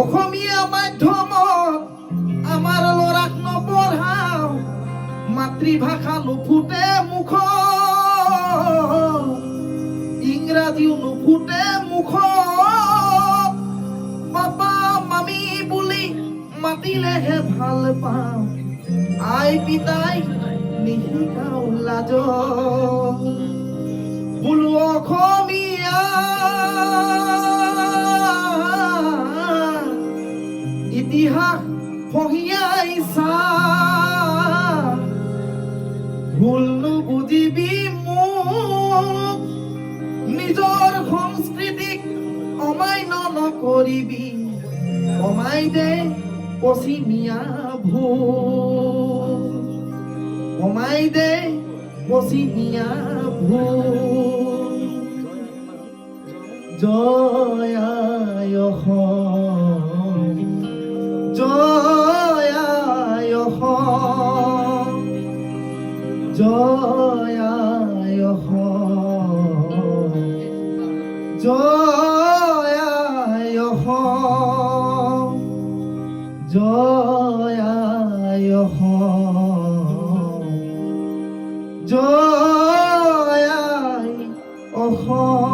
অসমীয়া মাধ্যমত আমাৰ ল'ৰাক নপঢ়াও, মাতৃভাষা নুফুটে মুখ, ইংৰাজীও নুফুটে মুখ, পাপা মামী বুলি মাতিলেহে ভাল পাওঁ, আই পিতাই নিশিকাও লাজ, বোলো অসমীয়া ইতিহাস ফহিয়াই চা, ভুল নুবুজিবি মোক, নিজৰ সংস্কৃতিক অমান্য নকৰিবি, কমাই দে পশ্চিমীয়া ভুল, কমাই দে পশ্চিমীয়া ভুল। জয় আই অসম, জয় আই অসম, জয় আই অসম, জয় আই অসম, জয় আই অসম, জয় আই অসম।